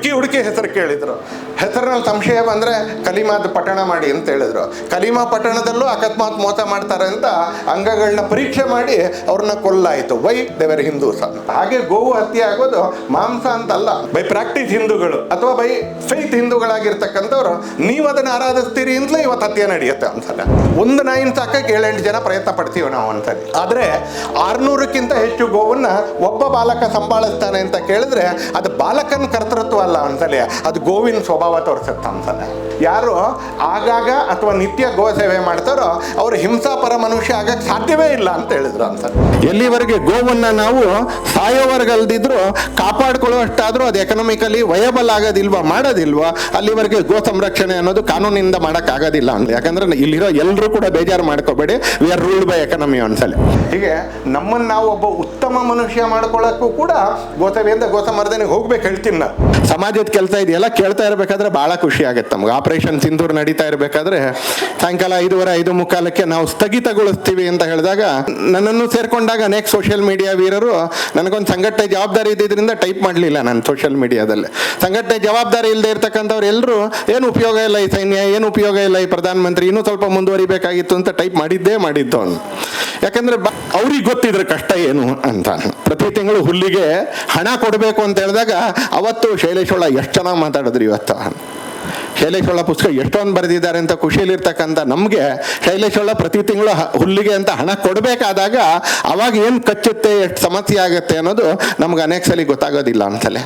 ಹುಡುಕಿ ಹುಡುಕಿ ಹೆಸರು ಕೇಳಿದರು. ಹೆಸರಿನಲ್ಲಿ ಸಂಶಯ ಬಂದರೆ ಕಲಿಮಾದ ಪಠಣ ಮಾಡಿ ಅಂತ ಹೇಳಿದ್ರು. ಕಲಿಮಾ ಪಟ್ಟಣದಲ್ಲೂ ಅಕಸ್ಮಾತ್ ಮೋಸ ಮಾಡ್ತಾರೆ ಅಂತ ಅಂಗಗಳನ್ನ ಪರೀಕ್ಷೆ ಮಾಡಿ ಅವ್ರನ್ನ ಕೊಲ್ಲಾಯಿತು. ವೈ ದೇವರ್ ಹಿಂದೂಸ್ ಅಂತ. ಹಾಗೆ ಗೋವು ಹತ್ಯೆ ಆಗೋದು ಮಾಂಸ ಅಂತಲ್ಲ, ಬೈ ಪ್ರಾಕ್ಟೀಸ್ ಹಿಂದೂಗಳು ಅಥವಾ ಬೈ ಫೈತ್ ಹಿಂದೂಗಳಾಗಿರ್ತಕ್ಕಂಥವ್ರು ನೀವು ಅದನ್ನು ಆರಾಧಿಸ್ತೀರಿ ಅಂತಲೇ ಇವತ್ತು ಹತ್ಯೆ ನಡೆಯುತ್ತೆ ಅನ್ಸಲ್ಲ. ಒಂದು ನಾಯಿನ ಸಾಕಕ್ಕೆ 7-8 ಜನ ಪ್ರಯತ್ನ ಪಡ್ತೀವಿ ನಾವು ಅನ್ಸಲಿ. ಆದರೆ 600ಕ್ಕಿಂತ ಹೆಚ್ಚು ಗೋವನ್ನ ಒಬ್ಬ ಬಾಲಕ ಸಂಭಾಳಿಸ್ತಾನೆ ಅಂತ ಕೇಳಿದ್ರೆ ಅದು ಬಾಲಕನ ಕರ್ತೃತ್ವ ಅಲ್ಲ ಅನ್ಸಲಿ, ಅದು ಗೋವಿನ ಸ್ವಭಾವ ತೋರಿಸುತ್ತೆ ಅನ್ಸಲ್ಲ. ಯಾರು ಆಗಾಗ ಅಥವಾ ನಿತ್ಯ ಗೋ ಸೇವೆ ಮಾಡ್ತಾರೋ ಅವರು ಹಿಂಸಾಪರ ಮನುಷ್ಯ ಆಗಕ್ಕೆ ಸಾಧ್ಯವೇ ಇಲ್ಲ ಅಂತ ಹೇಳಿದ್ರು ಅನ್ಸಲ್ಲ. ಎಲ್ಲಿವರೆಗೆ ಗೋವನ್ನ ನಾವು ಸಾಯೋವರೆಗಲ್ದಿದ್ರು ಕಾಪಾಡ್ಕೊಳ್ಳುವಷ್ಟಾದ್ರೂ ಅದು ಎಕನಾಮಿಕಲಿ ವಯಬಲ್ ಆಗೋದಿಲ್ವಾ, ಮಾಡೋದಿಲ್ವಾ, ಅಲ್ಲಿವರೆಗೆ ಗೋ ಸಂರಕ್ಷಣೆ ಅನ್ನೋದು ಕಾನೂನಿಂದ ಮಾಡೋಕ್ಕಾಗೋದಿಲ್ಲ ಅಂತ. ಯಾಕಂದ್ರೆ ಇಲ್ಲಿರೋ ಎಲ್ಲರೂ ಕೂಡ ಬೇಜಾರು ಮಾಡ್ಕೋಬೇಡಿ, we are ruled by economy ಅನ್ಸಲಿ. ಹೀಗೆ ನಮ್ಮನ್ನು ನಾವು ಒಬ್ಬ ಉತ್ತಮ ಮನುಷ್ಯ ಮಾಡ್ಕೊಳ್ಳೋಕ್ಕೂ ಕೂಡ ಗೋಸೇವೆಯಿಂದ ಗೋಸಂವರ್ಧನೆಗೆ ಹೋಗ್ಬೇಕು ಹೇಳ್ತೀನಿ ನಾನು. ಸಮಾಜದ ಕೆಲಸ ಇದೆಯಲ್ಲ ಕೇಳ್ತಾ ಇರಬೇಕಾದ್ರೆ ಭಾಳ ಖುಷಿ ಆಗುತ್ತೆ ನಮ್ಗೆ. ಆಪರೇಷನ್ ಸಿಂಧೂರ್ ನಡೀತಾ ಇರಬೇಕಾದ್ರೆ ಸಾಯಂಕಾಲ 5:30 ನಾವು ಸ್ಥಗಿತಗೊಳಿಸ್ತೀವಿ ಅಂತ ಹೇಳಿದಾಗ ನನ್ನನ್ನು ಸೇರ್ಕೊಂಡಾಗ ಅನೇಕ ಸೋಷಿಯಲ್ ಮೀಡಿಯಾ ವೀರರು ನನಗೊಂದು ಸಂಘಟನೆ ಜವಾಬ್ದಾರಿ ಇದ್ದಿದ್ದರಿಂದ ಟೈಪ್ ಮಾಡಲಿಲ್ಲ ನಾನು ಸೋಷಿಯಲ್ ಮೀಡಿಯಾದಲ್ಲಿ. ಸಂಘಟನೆ ಜವಾಬ್ದಾರಿ ಇಲ್ಲದೆ ಇರ್ತಕ್ಕಂಥವ್ರು ಎಲ್ಲರೂ ಏನು ಉಪಯೋಗ ಇಲ್ಲ ಈ ಸೈನ್ಯ, ಏನು ಉಪಯೋಗ ಇಲ್ಲ ಈ ಪ್ರಧಾನಮಂತ್ರಿ, ಇನ್ನೂ ಸ್ವಲ್ಪ ಮುಂದುವರಿಬೇಕಾಗಿತ್ತು ಅಂತ ಟೈಪ್ ಮಾಡಿದ್ದು ಅವನು. ಯಾಕಂದ್ರೆ ಅವ್ರಿಗೆ ಗೊತ್ತಿದ್ರೆ ಕಷ್ಟ ಏನು ಅಂತ. ಪ್ರತಿ ತಿಂಗಳು ಹುಲ್ಲಿಗೆ ಹಣ ಕೊಡಬೇಕು ಅಂತ ಹೇಳಿದಾಗ ಅವತ್ತು ಶೈಲೇಶ್ ಹೊಳ್ಳ ಎಷ್ಟು ಚೆನ್ನಾಗಿ ಮಾತಾಡಿದ್ರು. ಇವತ್ತು ಶೈಲೇಶ್ ಹೊಳ್ಳ ಪುಸ್ತಕ ಎಷ್ಟೊಂದು ಬರೆದಿದ್ದಾರೆ ಅಂತ ಖುಷಿಯಲ್ಲಿರ್ತಕ್ಕಂಥ ನಮಗೆ ಶೈಲೇಶ್ ಹೊಳ್ಳ ಪ್ರತಿ ತಿಂಗಳು ಹುಲ್ಲಿಗೆ ಅಂತ ಹಣ ಕೊಡಬೇಕಾದಾಗ ಅವಾಗ ಏನು ಕಚ್ಚುತ್ತೆ, ಎಷ್ಟು ಸಮಸ್ಯೆ ಆಗುತ್ತೆ ಅನ್ನೋದು ನಮ್ಗೆ ಅನೇಕ ಸಲ ಗೊತ್ತಾಗೋದಿಲ್ಲ ಅಂತಲೇ.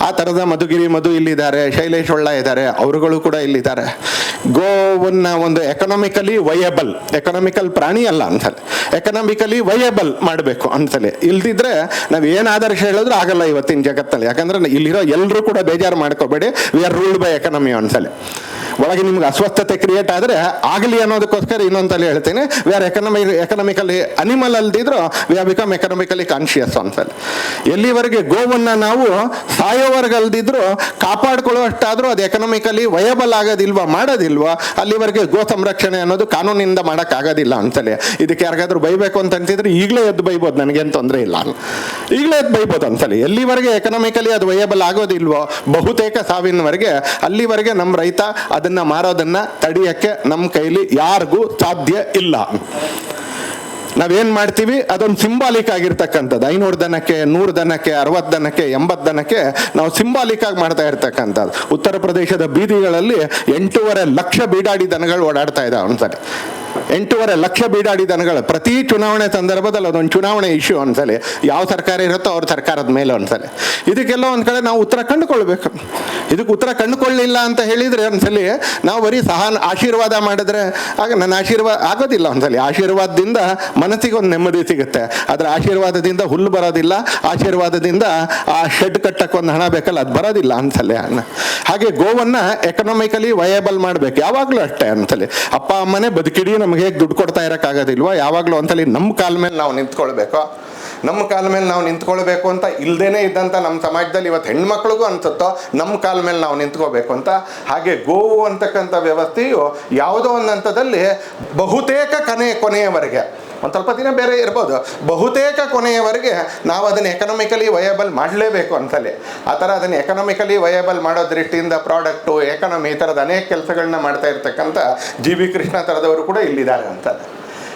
ಆ ಥರದ ಮಧು ಇಲ್ಲಿದ್ದಾರೆ, ಶೈಲೇಶ್ ಹೊಳ್ಳ ಇದ್ದಾರೆ, ಅವರುಗಳು ಕೂಡ ಇಲ್ಲಿದ್ದಾರೆ. ಗೋವನ್ನ ಒಂದು ಎಕನಾಮಿಕಲಿ ವಯಬಲ್, ಎಕನಾಮಿಕಲ್ ಪ್ರಾಣಿ ಅಲ್ಲ ಅನ್ಸಲೆ, ಎಕನಾಮಿಕಲಿ ವಯಬಲ್ ಮಾಡಬೇಕು ಅನ್ಸಲೆ. ಇಲ್ದಿದ್ರೆ ನಾವು ಏನು ಆದರ್ಶ ಹೇಳಿದ್ರು ಆಗಲ್ಲ ಇವತ್ತಿನ ಜಗತ್ತಲ್ಲಿ. ಯಾಕಂದ್ರೆ ಇಲ್ಲಿರೋ ಎಲ್ಲರೂ ಕೂಡ ಬೇಜಾರು ಮಾಡ್ಕೋಬೇಡಿ, we are ruled by economy ಅನ್ಸಲೆ. ಒಳಗೆ ನಿಮ್ಗೆ ಅಸ್ವಸ್ಥತೆ ಕ್ರಿಯೇಟ್ ಆದರೆ ಆಗಲಿ ಅನ್ನೋದಕ್ಕೋಸ್ಕರ ಇನ್ನೊಂದ್ಸಲ ಹೇಳ್ತೀನಿ, ವಿ ಆರ್ ಎಕನಾಮಿಕಲಿ ಅನಿಮಲ್ ಅಲ್ದಿದ್ರು we are become economically conscious ಅನ್ಸಲ್ಲ. ಎಲ್ಲಿವರೆಗೆ ಗೋವನ್ನ ನಾವು ಸಾಯೋವರೆಗಲ್ದಿದ್ರು ಕಾಪಾಡ್ಕೊಳ್ಳುವಷ್ಟಾದ್ರೂ ಅದು ಎಕನಾಮಿಕಲಿ ವಯಬಲ್ ಆಗೋದಿಲ್ವಾ, ಮಾಡೋದಿಲ್ವಾ, ಅಲ್ಲಿವರೆಗೆ ಗೋ ಸಂರಕ್ಷಣೆ ಅನ್ನೋದು ಕಾನೂನಿಂದ ಮಾಡೋಕ್ಕಾಗೋದಿಲ್ಲ ಅನ್ಸಲಿ. ಇದಕ್ಕೆ ಯಾರಿಗಾದ್ರೂ ಬೈಬೇಕು ಅಂತ ಅಂತಿದ್ರೆ ಈಗಲೇ ಎದ್ದು ಬೈಬೋದು, ನನಗೇನು ತೊಂದರೆ ಇಲ್ಲ, ಈಗಲೇ ಎದ್ದು ಬೈಬೋದು ಅನ್ಸಲಿ. ಎಲ್ಲಿವರೆಗೆ ಎಕನಾಮಿಕಲಿ ಅದು ವಯಬಲ್ ಆಗೋದಿಲ್ವೋ ಬಹುತೇಕ ಸಾವಿನವರೆಗೆ, ಅಲ್ಲಿವರೆಗೆ ನಮ್ಮ ರೈತ ಅದನ್ನ ಮಾರೋದನ್ನ ತಡೆಯಕ್ಕೆ ನಮ್ಮ ಕೈಲಿ ಯಾರಿಗೂ ಸಾಧ್ಯ ಇಲ್ಲ. ನಾವೇನ್ ಮಾಡ್ತೀವಿ ಅದೊಂದು ಸಿಂಬಾಲಿಕ್ ಆಗಿರ್ತಕ್ಕಂಥದ್ದು. 500 ದನಕ್ಕೆ, 100 ದನಕ್ಕೆ, 60 ದನಕ್ಕೆ, 80 ದನಕ್ಕೆ ನಾವು ಸಿಂಬಾಲಿಕ್ ಆಗಿ ಮಾಡ್ತಾ ಇರ್ತಕ್ಕಂಥದ್ದು. ಉತ್ತರ ಪ್ರದೇಶದ ಬೀದಿಗಳಲ್ಲಿ 8.5 ಲಕ್ಷ ಬೀಡಾಡಿ ದನಗಳು ಓಡಾಡ್ತಾ ಇದ್ದಾವೆ ಅನ್ಸಲಿ. 8.5 ಲಕ್ಷ ಬೀಡಾಡಿ ದನಗಳು. ಪ್ರತಿ ಚುನಾವಣೆ ಸಂದರ್ಭದಲ್ಲಿ ಅದೊಂದು ಚುನಾವಣೆ ಇಶ್ಯೂ ಅನ್ಸಲಿ. ಯಾವ ಸರ್ಕಾರ ಇರುತ್ತೋ ಅವ್ರ ಸರ್ಕಾರದ ಮೇಲೆ ಅನ್ಸಲಿ. ಇದಕ್ಕೆಲ್ಲ ಒಂದ್ ಕಡೆ ನಾವು ಉತ್ತರ ಕಂಡುಕೊಳ್ಬೇಕು. ಇದಕ್ಕೆ ಉತ್ತರ ಕಂಡುಕೊಳ್ಳಿಲ್ಲ ಅಂತ ಹೇಳಿದ್ರೆ ಅನ್ಸಲಿ ನಾವು ಬರೀ ಆಶೀರ್ವಾದ ಮಾಡಿದ್ರೆ ಆಗ ನನ್ನ ಆಶೀರ್ವಾದ ಆಗೋದಿಲ್ಲ ಅನ್ಸಲಿ. ಆಶೀರ್ವಾದದಿಂದ ಮನಸ್ಸಿಗೆ ಒಂದು ನೆಮ್ಮದಿ ಸಿಗುತ್ತೆ, ಆದ್ರೆ ಆಶೀರ್ವಾದದಿಂದ ಹುಲ್ಲು ಬರೋದಿಲ್ಲ, ಆಶೀರ್ವಾದದಿಂದ ಆ ಶೆಡ್ ಕಟ್ಟಕ್ಕೆ ಒಂದು ಹಣ ಬೇಕಲ್ಲ ಅದು ಬರೋದಿಲ್ಲ ಅನ್ಸಲಿ. ಹಾಗೆ ಗೋವನ್ನ ಎಕನಾಮಿಕಲಿ ವಯಬಲ್ ಮಾಡ್ಬೇಕು ಯಾವಾಗ್ಲೂ ಅಷ್ಟೇ ಅನ್ಸಲಿ. ಅಪ್ಪ ಅಮ್ಮನೇ ಬದುಕಿಡಿ ನಮ್ಗೆ ಹೇಗೆ ದುಡ್ಡು ಕೊಡ್ತಾ ಇರೋಕ್ಕಾಗೋದಿಲ್ವ, ಯಾವಾಗಲೂ ಅಂತಲ್ಲಿ ನಮ್ಮ ಕಾಲ ಮೇಲೆ ನಾವು ನಿಂತ್ಕೊಳ್ಬೇಕು. ನಮ್ಮ ಕಾಲ ಮೇಲೆ ನಾವು ನಿಂತ್ಕೊಳ್ಬೇಕು ಅಂತ ಇಲ್ದೇನೆ ಇದ್ದಂಥ ನಮ್ಮ ಸಮಾಜದಲ್ಲಿ ಇವತ್ತು ಹೆಣ್ಮಕ್ಳಿಗೂ ಅನ್ಸುತ್ತೋ ನಮ್ಮ ಕಾಲ ಮೇಲೆ ನಾವು ನಿಂತ್ಕೋಬೇಕು ಅಂತ. ಹಾಗೆ ಗೋವು ಅಂತಕ್ಕಂಥ ವ್ಯವಸ್ಥೆಯು ಯಾವುದೋ ಒಂದು ಹಂತದಲ್ಲಿ ಬಹುತೇಕ ಕೊನೆಯವರೆಗೆ, ಒಂದು ಸ್ವಲ್ಪ ದಿನ ಬೇರೆ ಇರ್ಬೋದು, ಬಹುತೇಕ ಕೊನೆಯವರೆಗೆ ನಾವು ಅದನ್ನು ಎಕನಾಮಿಕಲಿ ವಯಬಲ್ ಮಾಡಲೇಬೇಕು ಅಂತಲೇ. ಆ ಥರ ಅದನ್ನು ಎಕನಾಮಿಕಲಿ ವಯಬಲ್ ಮಾಡೋ ದೃಷ್ಟಿಯಿಂದ ಪ್ರಾಡಕ್ಟು, ಎಕನಾಮಿ ಈ ಥರದ ಅನೇಕ ಕೆಲಸಗಳನ್ನ ಮಾಡ್ತಾ ಇರ್ತಕ್ಕಂಥ GV ಕೃಷ್ಣ ಥರದವರು ಕೂಡ ಇಲ್ಲಿದ್ದಾರೆ ಅಂತ.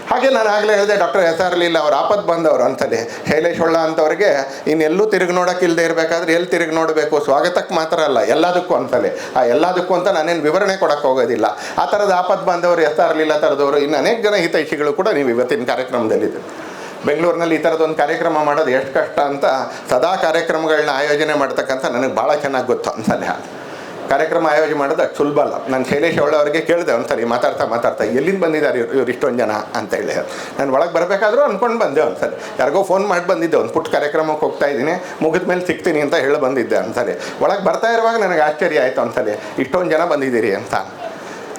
ಹಾಗೆ ನಾನು ಆಗಲೇ ಹೇಳಿದೆ ಡಾಕ್ಟರ್ SR ಲೀಲಾ ಅವ್ರು ಆಪತ್ತು ಬಂದವರು ಅಂತಲೇ. ಶೈಲೇಶ್ ಹೊಳ್ಳ ಅಂತವ್ರಿಗೆ ಇನ್ನೆಲ್ಲೂ ತಿರುಗಿ ನೋಡೋಕೆ ಇಲ್ಲದೆ ಇರಬೇಕಾದ್ರೆ ಎಲ್ಲಿ ತಿರುಗಿ ನೋಡಬೇಕು, ಸ್ವಾಗತಕ್ಕೆ ಮಾತ್ರ ಅಲ್ಲ ಎಲ್ಲದಕ್ಕೂ ಅಂತಲೇ. ಆ ಎಲ್ಲದಕ್ಕೂ ಅಂತ ನಾನೇನು ವಿವರಣೆ ಕೊಡೋಕ್ಕೆ ಹೋಗೋದಿಲ್ಲ. ಆ ಥರದ ಆಪತ್ತು ಬಂದವರು SR ಲೀಲಾ ಥರದವರು ಇನ್ನು ಅನೇಕ ಜನ ಹಿತೈಷಿಗಳು ಕೂಡ ನೀವು ಇವತ್ತಿನ ಕಾರ್ಯಕ್ರಮದಲ್ಲಿದೆ. ಬೆಂಗಳೂರಿನಲ್ಲಿ ಈ ಥರದೊಂದು ಕಾರ್ಯಕ್ರಮ ಮಾಡೋದು ಎಷ್ಟು ಕಷ್ಟ ಅಂತ ಸದಾ ಕಾರ್ಯಕ್ರಮಗಳನ್ನ ಆಯೋಜನೆ ಮಾಡ್ತಕ್ಕಂಥ ನನಗೆ ಭಾಳ ಚೆನ್ನಾಗಿ ಗೊತ್ತು ಅಂತಲೇ. ಕಾರ್ಯಕ್ರಮ ಆಯೋಜನೆ ಮಾಡೋದು ಅಷ್ಟು ಸುಲಭ ಅಲ್ಲ. ನಾನು ಶೈಲೇಶ್ ಹೊಳ್ಳ ಅವರಿಗೆ ಕೇಳಿದೆ ಒಂದ್ಸರಿ ಮಾತಾಡ್ತಾ ಎಲ್ಲಿಂದ ಬಂದಿದ್ದಾರೆ ಇವ್ರು ಇಷ್ಟೊಂದು ಜನ ಅಂತೇಳಿ. ನಾನು ಒಳಗೆ ಬರಬೇಕಾದ್ರೂ ಅಂದ್ಕೊಂಡು ಬಂದೆ ಒಂದ್ಸರಿ, ಯಾರಿಗೋ ಫೋನ್ ಮಾಡಿ ಬಂದಿದ್ದೆ, ಒಂದು ಪುಟ್ಟ ಕಾರ್ಯಕ್ರಮಕ್ಕೆ ಹೋಗ್ತಾ ಇದ್ದೀನಿ, ಮುಗಿದ ಮೇಲೆ ಸಿಗ್ತೀನಿ ಅಂತ ಹೇಳಿ ಬಂದಿದ್ದೆ ಒಂದ್ಸರಿ. ಒಳಗೆ ಬರ್ತಾ ಇರುವಾಗ ನನಗೆ ಆಶ್ಚರ್ಯ ಆಯಿತು ಒಂದ್ಸರಿ, ಇಷ್ಟೊಂದು ಜನ ಬಂದಿದ್ದೀರಿ ಅಂತ.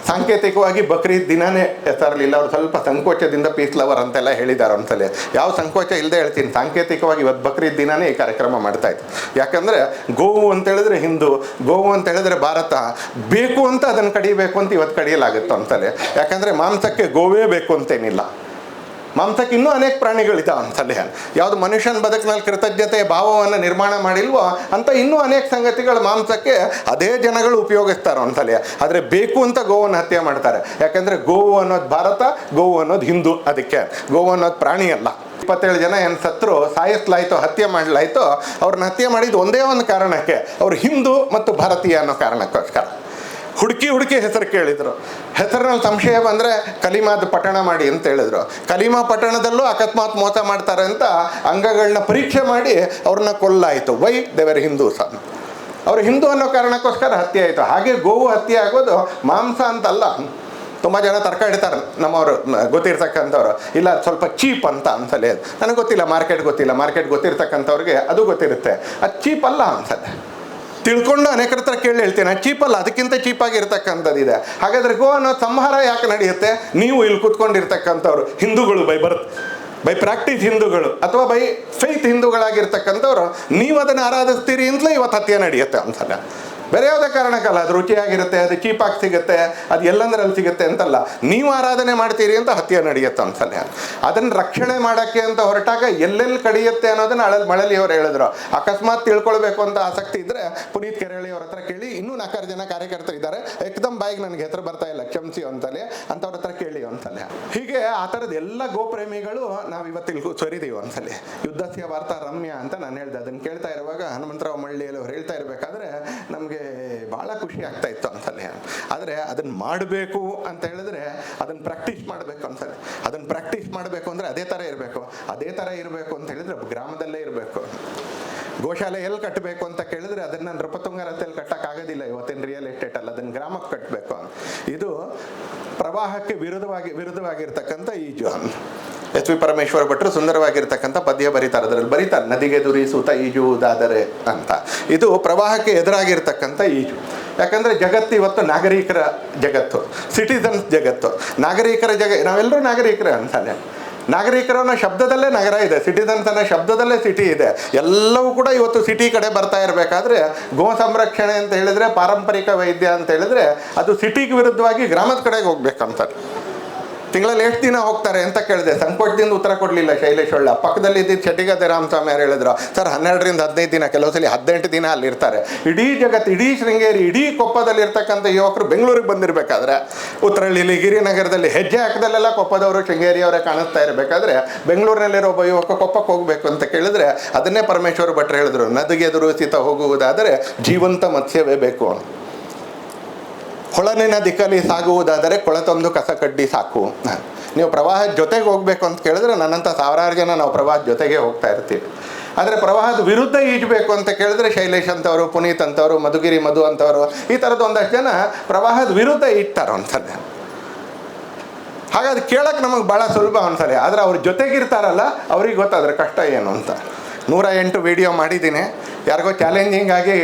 ಸಾಂಕೇತಿಕವಾಗಿ ಬಕ್ರೀದ್ ದಿನವೇ SR ಲೀಲಾ ಅವರು ಸ್ವಲ್ಪ ಸಂಕೋಚದಿಂದ ಪೀಸ್ ಲವರ್ ಅಂತೆಲ್ಲ ಹೇಳಿದ್ದಾರೆ ಒಂದ್ಸಲ. ಯಾವ ಸಂಕೋಚ ಇಲ್ಲದೆ ಹೇಳ್ತೀನಿ, ಸಾಂಕೇತಿಕವಾಗಿ ಇವತ್ತು ಬಕ್ರೀದ್ ದಿನವೇ ಈ ಕಾರ್ಯಕ್ರಮ ಮಾಡ್ತಾಯಿತ್ತು. ಯಾಕಂದರೆ ಗೋವು ಅಂತೇಳಿದ್ರೆ ಹಿಂದೂ, ಗೋವು ಅಂತ ಹೇಳಿದ್ರೆ ಭಾರತ ಬೇಕು ಅಂತ ಅದನ್ನು ಕಡಿಬೇಕು ಅಂತ ಇವತ್ತು ಕಡಿಯಲಾಗುತ್ತೆ ಒಂದ್ಸಲ. ಯಾಕಂದರೆ ಮಾಂಸಕ್ಕೆ ಗೋವೇ ಬೇಕು ಅಂತೇನಿಲ್ಲ. ಮಾಂಸಕ್ಕೆ ಇನ್ನೂ ಅನೇಕ ಪ್ರಾಣಿಗಳಿದ್ದಾವೆ ಅಂತಲ್ಲಿ. ಯಾವುದು ಮನುಷ್ಯನ ಬದುಕಿನಲ್ಲಿ ಕೃತಜ್ಞತೆ ಭಾವವನ್ನು ನಿರ್ಮಾಣ ಮಾಡಿಲ್ವೋ ಅಂತ ಇನ್ನೂ ಅನೇಕ ಸಂಗತಿಗಳು ಮಾಂಸಕ್ಕೆ ಅದೇ ಜನಗಳು ಉಪಯೋಗಿಸ್ತಾರೆ ಅಂತಲ್ಲಿ. ಆದರೆ ಬೇಕು ಅಂತ ಗೋವನ್ನು ಹತ್ಯೆ ಮಾಡ್ತಾರೆ. ಯಾಕಂದರೆ ಗೋವು ಅನ್ನೋದು ಭಾರತ, ಗೋವು ಅನ್ನೋದು ಹಿಂದೂ. ಅದಕ್ಕೆ ಗೋವು ಅನ್ನೋದು ಪ್ರಾಣಿ ಅಲ್ಲ. 27 ಜನ ಏನು ಸತ್ರು, ಸಾಯಿಸಲಾಯಿತು, ಹತ್ಯೆ ಮಾಡಲಾಯಿತು. ಅವ್ರನ್ನ ಹತ್ಯೆ ಮಾಡಿದ್ದು ಒಂದೇ ಒಂದು ಕಾರಣಕ್ಕೆ, ಅವರು ಹಿಂದೂ ಮತ್ತು ಭಾರತೀಯ ಅನ್ನೋ ಕಾರಣಕ್ಕೋಸ್ಕರ. ಹುಡುಕಿ ಹೆಸರು ಕೇಳಿದರು. ಹೆಸರಿನಲ್ಲಿ ಸಂಶಯ ಬಂದರೆ ಕಲಿಮಾದ ಪಠಣ ಮಾಡಿ ಅಂತ ಹೇಳಿದ್ರು. ಕಲಿಮಾ ಪಟ್ಟಣದಲ್ಲೂ ಅಕಸ್ಮಾತ್ ಮೋಸ ಮಾಡ್ತಾರೆ ಅಂತ ಅಂಗಗಳನ್ನ ಪರೀಕ್ಷೆ ಮಾಡಿ ಅವ್ರನ್ನ ಕೊಲ್ಲಾಯಿತು. ವೈ ದೇವರ ಹಿಂದೂಸ್. ಅವರು ಹಿಂದೂ ಅನ್ನೋ ಕಾರಣಕ್ಕೋಸ್ಕರ ಹತ್ಯೆ ಆಯಿತು. ಹಾಗೆ ಗೋವು ಹತ್ಯೆ ಆಗೋದು ಮಾಂಸ ಅಂತಲ್ಲ. ತುಂಬ ಜನ ತರ್ಕ ಇಡ್ತಾರೆ ನಮ್ಮವರು, ಗೊತ್ತಿರ್ತಕ್ಕಂಥವ್ರು. ಇಲ್ಲ ಸ್ವಲ್ಪ ಚೀಪ್ ಅಂತ ಅನ್ಸಲೇ. ನನಗೆ ಗೊತ್ತಿಲ್ಲ, ಮಾರ್ಕೆಟ್ ಗೊತ್ತಿರ್ತಕ್ಕಂಥವ್ರಿಗೆ ಅದು ಗೊತ್ತಿರುತ್ತೆ. ಅದು ಚೀಪ್ ಅಲ್ಲ ಅನ್ಸತ್ತೆ. ತಿಳ್ಕೊಂಡು ಅನೇಕರ ಹತ್ರ ಕೇಳಿ ಹೇಳ್ತೀನಿ, ಅದು ಚೀಪಲ್ಲ, ಅದಕ್ಕಿಂತ ಚೀಪಾಗಿರ್ತಕ್ಕಂಥದ್ದಿದೆ. ಹಾಗಾದರೆ ಗೋ ಅನ್ನೋ ಸಂಹಾರ ಯಾಕೆ ನಡೆಯುತ್ತೆ? ನೀವು ಇಲ್ಲಿ ಕೂತ್ಕೊಂಡಿರ್ತಕ್ಕಂಥವ್ರು ಹಿಂದೂಗಳು ಬೈ ಪ್ರಾಕ್ಟೀಸ್ ಹಿಂದೂಗಳು ಅಥವಾ ಬೈ ಫೈತ್ ಹಿಂದೂಗಳಾಗಿರ್ತಕ್ಕಂಥವ್ರು, ನೀವು ಅದನ್ನು ಆರಾಧಿಸ್ತೀರಿ ಅಂತಲೇ ಇವತ್ತು ಹತ್ಯೆ ನಡೆಯುತ್ತೆ ಅನ್ಸಲ್ಲ. ಬೇರೆ ಯಾವುದೇ ಕಾರಣಕ್ಕಲ್ಲ. ಅದು ರುಚಿಯಾಗಿರುತ್ತೆ, ಅದು ಚೀಪಾಗಿ ಸಿಗುತ್ತೆ, ಅದು ಎಲ್ಲಂದ್ರಲ್ಲಿ ಸಿಗುತ್ತೆ ಅಂತಲ್ಲ. ನೀವು ಆರಾಧನೆ ಮಾಡ್ತೀರಿ ಅಂತ ಹತ್ಯೆ ನಡೆಯುತ್ತೆ ಅನ್ಸಲ್ಲ. ಅದನ್ನು ರಕ್ಷಣೆ ಮಾಡೋಕ್ಕೆ ಅಂತ ಹೊರಟಾಗ ಎಲ್ಲೆಲ್ಲಿ ಕಡಿಯುತ್ತೆ ಅನ್ನೋದನ್ನ ಮಳಲಿಯವರು ಹೇಳಿದ್ರು. ಅಕಸ್ಮಾತ್ ತಿಳ್ಕೊಳ್ಬೇಕು ಅಂತ ಆಸಕ್ತಿ ಇದ್ದರೆ ಪುನೀತ್ ಕೆರಳಿ ಅವ್ರ ಹತ್ರ ಕೇಳಿ. ಇನ್ನೂ 4 ಜನ ಕಾರ್ಯಕರ್ತರು ಇದ್ದಾರೆ, ಏಕದಮ್ ಬಾಯಿಗೆ ನನಗೆ ಹೆಸರು ಬರ್ತಾ ಇಲ್ಲ, ಕ್ಷಮಿಸಿ ಅಂತಲೇ, ಅಂಥವ್ರ ಹತ್ರ ಕೇಳಿ ಅಂತಲೇ. ಹೀಗೆ ಆ ಥರದ ಎಲ್ಲ ಗೋಪ್ರೇಮಿಗಳು ನಾವು ಇವತ್ತಿಗೂ ಸರಿದೀವಿ ಒಂದ್ಸಲಿ. ಯುದ್ಧಸ್ಯ ವಾರ್ತಾ ರಮ್ಯ ಅಂತ ನಾನು ಹೇಳಿದೆ. ಅದನ್ನು ಕೇಳ್ತಾ ಇರುವಾಗ ಹನುಮಂತರಾವ್ ಮಳ್ಳಿಯಲ್ಲಿ ಅವ್ರು ಹೇಳ್ತಾ ಇರಬೇಕಾದ್ರೆ ನಮಗೆ ಭಾಳ ಖುಷಿ ಆಗ್ತಾ ಇತ್ತು ಅನ್ಸಲ್ಲಿ. ಆದರೆ ಅದನ್ನು ಮಾಡಬೇಕು ಅಂತ ಹೇಳಿದ್ರೆ ಅದನ್ನು ಪ್ರಾಕ್ಟೀಸ್ ಮಾಡಬೇಕು ಅನ್ಸಲ್ಲಿ. ಅದನ್ನು ಪ್ರಾಕ್ಟೀಸ್ ಮಾಡಬೇಕು ಅಂದರೆ ಅದೇ ಥರ ಇರಬೇಕು ಅಂತ ಹೇಳಿದ್ರೆ ಗ್ರಾಮದಲ್ಲೇ ಇರಬೇಕು. ಗೋಶಾಲೆ ಎಲ್ಲಿ ಕಟ್ಟಬೇಕು ಅಂತ ಕೇಳಿದ್ರೆ ಅದನ್ನು ನೃಪತುಂಗ ರಥೆಯಲ್ಲಿ ಕಟ್ಟಕ್ಕಾಗೋದಿಲ್ಲ ಇವತ್ತಿನ ರಿಯಲ್ ಎಸ್ಟೇಟಲ್ಲಿ. ಅದನ್ನು ಗ್ರಾಮಕ್ಕೆ ಕಟ್ಟಬೇಕು. ಇದು ಪ್ರವಾಹಕ್ಕೆ ವಿರುದ್ಧವಾಗಿರ್ತಕ್ಕಂಥ ಈಜು. ಎಸ್ ವಿ ಪರಮೇಶ್ವರ ಭಟ್ರು ಸುಂದರವಾಗಿರ್ತಕ್ಕಂಥ ಪದ್ಯ ಬರೀತಾರೆ. ಅದರಲ್ಲಿ ಬರೀತಾರೆ, ನದಿಗೆ ದುರಿಸೂತ ಈಜುವುದಾದರೆ ಅಂತ. ಇದು ಪ್ರವಾಹಕ್ಕೆ ಎದುರಾಗಿರ್ತಕ್ಕಂಥ ಈಜು. ಯಾಕಂದರೆ ಜಗತ್ತು ಇವತ್ತು ನಾಗರಿಕರ ಜಗತ್ತು, ಸಿಟಿಸನ್ಸ್ ಜಗತ್ತು. ನಾವೆಲ್ಲರೂ ನಾಗರಿಕರೇ ಅಂತಾನೆ. ನಾಗರಿಕರು ಅನ್ನೋ ಶಬ್ದದಲ್ಲೇ ನಗರ ಇದೆ, ಸಿಟಿಸನ್ಸ್ ಅನ್ನೋ ಶಬ್ದದಲ್ಲೇ ಸಿಟಿ ಇದೆ. ಎಲ್ಲವೂ ಕೂಡ ಇವತ್ತು ಸಿಟಿ ಕಡೆ ಬರ್ತಾ ಇರಬೇಕಾದ್ರೆ ಗೋ ಸಂರಕ್ಷಣೆ ಅಂತ ಹೇಳಿದ್ರೆ, ಪಾರಂಪರಿಕ ವೈದ್ಯ ಅಂತ ಹೇಳಿದ್ರೆ ಅದು ಸಿಟಿಗೆ ವಿರುದ್ಧವಾಗಿ ಗ್ರಾಮದ ಕಡೆಗೆ ಹೋಗ್ಬೇಕಂತಾರೆ. ತಿಂಗಳಲ್ಲಿ ಎಷ್ಟು ದಿನ ಹೋಗ್ತಾರೆ ಅಂತ ಕೇಳಿದೆ. ಸಂಕೋಚದಿಂದ ಉತ್ತರ ಕೊಡಲಿಲ್ಲ ಶೈಲೇಶ್ ಒಳ್ಳ. ಪಕ್ಕದಲ್ಲಿ ಇದ್ದಿದ್ದು ಚಟಿಗದ್ದೆ ರಾಮಸ್ವಾಮಿ ಯಾರು ಹೇಳಿದ್ರು, ಸರ್ 12ರಿಂದ 15 ದಿನ, ಕೆಲವು ಸಲ 18 ದಿನ ಅಲ್ಲಿರ್ತಾರೆ. ಇಡೀ ಜಗತ್ತು, ಇಡೀ ಶೃಂಗೇರಿ, ಇಡೀ ಕೊಪ್ಪದಲ್ಲಿ ಇರ್ತಕ್ಕಂಥ ಯುವಕರು ಬೆಂಗಳೂರಿಗೆ ಬಂದಿರಬೇಕಾದ್ರೆ, ಉತ್ತರಹಳ್ಳಿಲಿ ಗಿರಿನಗರದಲ್ಲಿ ಹೆಜ್ಜೆ ಹಾಕದಲ್ಲೆಲ್ಲ ಕೊಪ್ಪದವರು ಶೃಂಗೇರಿಯವರೇ ಕಾಣಿಸ್ತಾ ಇರಬೇಕಾದ್ರೆ ಬೆಂಗಳೂರಿನಲ್ಲಿರೋ ಒಬ್ಬ ಯುವಕ ಕೊಪ್ಪಕ್ಕೆ ಹೋಗಬೇಕು ಅಂತ ಕೇಳಿದ್ರೆ ಅದನ್ನೇ ಪರಮೇಶ್ವರ ಭಟ್ರು ಹೇಳಿದ್ರು, ನದಿಗೆ ದುರಿಸಿತ ಹೋಗುವುದಾದರೆ ಜೀವಂತ ಮತ್ಸ್ಯವೇ ಬೇಕು. ಕೊಳನಿನ ದಿಕ್ಕಲ್ಲಿ ಸಾಗುವುದಾದರೆ ಕೊಳತೊಂದು ಕಸ ಕಡ್ಡಿ ಸಾಕು. ನೀವು ಪ್ರವಾಹದ ಜೊತೆಗೆ ಹೋಗಬೇಕು ಅಂತ ಕೇಳಿದ್ರೆ ನನ್ನಂಥ 1000 ಜನ ನಾವು ಪ್ರವಾಹದ ಜೊತೆಗೆ ಹೋಗ್ತಾ ಇರ್ತೀವಿ. ಆದರೆ ಪ್ರವಾಹದ ವಿರುದ್ಧ ಈಜಬೇಕು ಅಂತ ಕೇಳಿದ್ರೆ ಶೈಲೇಶ್ ಅಂತವರು, ಪುನೀತ್ ಅಂತವರು, ಮಧುಗಿರಿ ಮಧು ಅಂತವರು, ಈ ಥರದ್ದು ಒಂದಷ್ಟು ಜನ ಪ್ರವಾಹದ ವಿರುದ್ಧ ಈಜ್ತಾರೆ ಅನ್ಸತ್ತೆ. ಹಾಗಾದ್ರೆ ಕೇಳಕ್ಕೆ ನಮಗೆ ಭಾಳ ಸುಲಭ ಅನ್ಸಲ್ಲ. ಆದರೆ ಅವ್ರ ಜೊತೆಗಿರ್ತಾರಲ್ಲ ಅವ್ರಿಗೆ ಗೊತ್ತಾದ್ರೆ ಕಷ್ಟ ಏನು ಅಂತ. 108 ವಿಡಿಯೋ ಮಾಡಿದ್ದೀನಿ. ಯಾರಿಗೋ ಚಾಲೆಂಜಿಂಗ್ ಆಗಿ